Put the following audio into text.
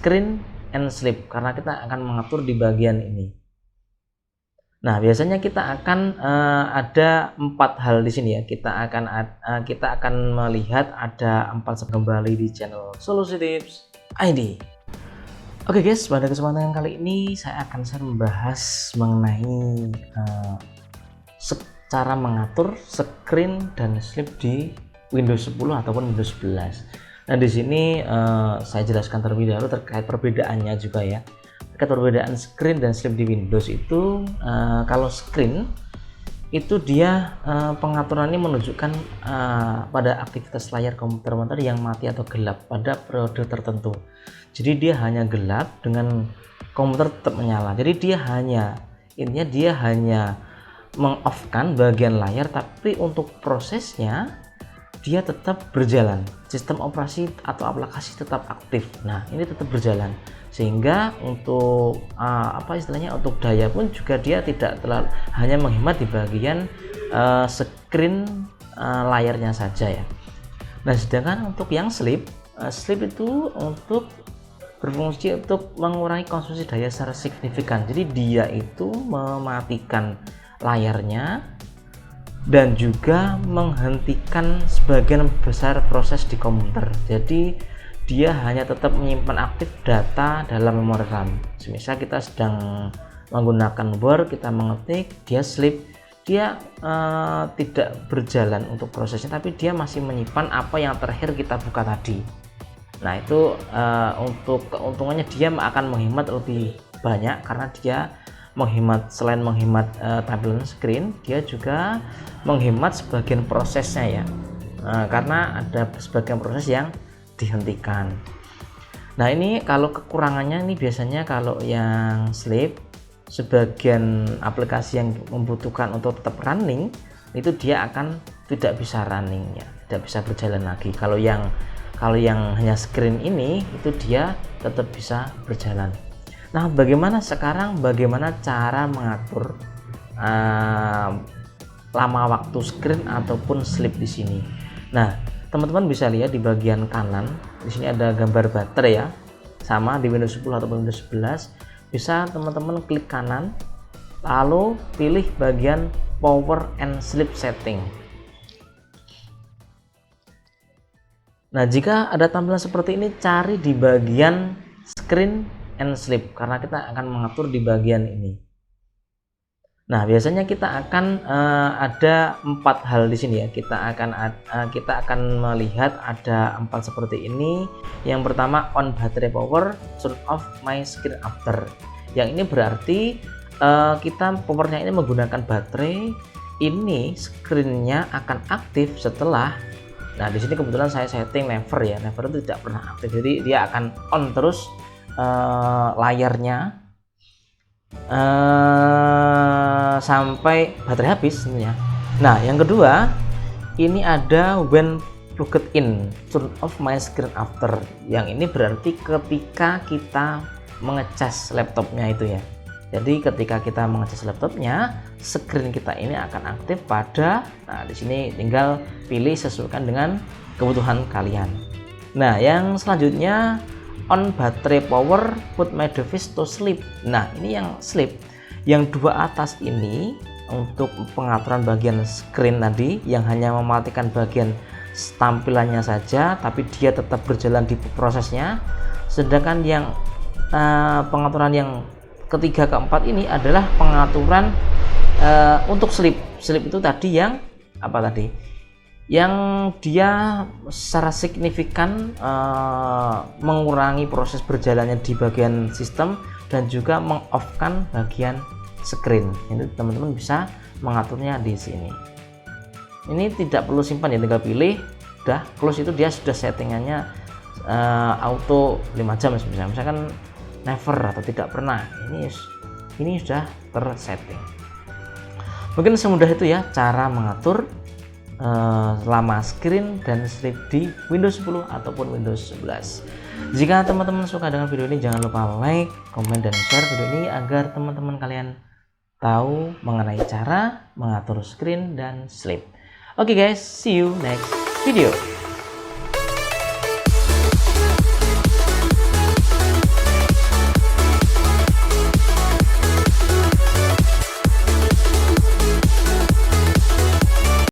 screen and sleep karena kita akan mengatur di bagian ini. Nah, biasanya kita akan ada 4 hal di sini ya. Kita akan melihat ada 4 kembali di channel Solusi Tips ID. Oke guys, pada kesempatan kali ini saya akan membahas mengenai cara mengatur screen dan sleep di Windows 10 ataupun Windows 11. Nah, di sini saya jelaskan terlebih dahulu terkait perbedaannya juga ya. Perbedaan screen dan sleep di Windows itu, kalau screen itu dia pengaturannya menunjukkan pada aktivitas layar komputer yang mati atau gelap pada periode tertentu. Jadi dia hanya gelap dengan komputer tetap menyala. Jadi dia hanya meng-off-kan bagian layar, tapi untuk prosesnya dia tetap berjalan. Sistem operasi atau aplikasi tetap aktif. Nah, ini tetap berjalan. Sehingga untuk untuk daya pun juga dia tidak terlalu hanya menghemat di bagian screen layarnya saja ya. Nah, sedangkan untuk yang sleep itu untuk berfungsi untuk mengurangi konsumsi daya secara signifikan. Jadi dia itu mematikan layarnya dan juga menghentikan sebagian besar proses di komputer. Jadi dia hanya tetap menyimpan aktif data dalam memori RAM. Misal kita sedang menggunakan Word, kita mengetik, dia sleep, dia tidak berjalan untuk prosesnya, tapi dia masih menyimpan apa yang terakhir kita buka tadi. Nah, itu untuk keuntungannya dia akan menghemat lebih banyak karena dia selain menghemat tampilan screen, dia juga menghemat sebagian prosesnya ya, karena ada sebagian proses yang dihentikan. Nah, ini kalau kekurangannya ini biasanya kalau yang sleep, sebagian aplikasi yang membutuhkan untuk tetap running itu dia akan tidak bisa running ya, tidak bisa berjalan lagi. Kalau yang hanya screen ini itu dia tetap bisa berjalan. Nah, bagaimana cara mengatur lama waktu screen ataupun sleep di sini? Nah, teman-teman bisa lihat di bagian kanan di sini ada gambar baterai ya, sama di Windows 10 ataupun Windows 11. Bisa teman-teman klik kanan lalu pilih bagian power and sleep setting. Nah, jika ada tampilan seperti ini, cari di bagian screen and sleep karena kita akan mengatur di bagian ini. Nah, biasanya kita akan ada 4 hal di sini ya. Kita akan melihat ada 4 seperti ini. Yang pertama, on battery power, turn off my screen after. Yang ini berarti kita powernya ini menggunakan baterai. Ini screennya akan aktif setelah. Nah, di sini kebetulan saya setting never ya. Never itu tidak pernah aktif. Jadi dia akan on terus layarnya sampai baterai habis sebenarnya. Nah, yang kedua ini ada when plugged in, turn off my screen after. Yang ini berarti ketika kita mengecas laptopnya itu ya. Jadi ketika kita mengecas laptopnya, screen kita ini akan aktif pada, nah di sini tinggal pilih sesuaikan dengan kebutuhan kalian. Nah, yang selanjutnya on battery power, put my device to sleep. Nah, ini yang sleep. Yang dua atas ini untuk pengaturan bagian screen tadi yang hanya mematikan bagian tampilannya saja, tapi dia tetap berjalan di prosesnya. Sedangkan yang pengaturan yang ketiga keempat ini adalah pengaturan untuk sleep. Sleep itu tadi yang apa tadi? Yang dia secara signifikan mengurangi proses berjalannya di bagian sistem dan juga meng-off-kan bagian screen. Ini teman-teman bisa mengaturnya di sini. Ini tidak perlu simpan ya, tinggal pilih, udah close, itu dia sudah settingannya auto 5 jam misalkan never atau tidak pernah. Ini sudah tersetting. Mungkin semudah itu ya cara mengatur lama screen dan sleep di Windows 10 ataupun Windows 11. Jika teman-teman suka dengan video ini, jangan lupa like, komen, dan share video ini agar teman-teman kalian tahu mengenai cara mengatur screen dan sleep. Oke guys, see you next video.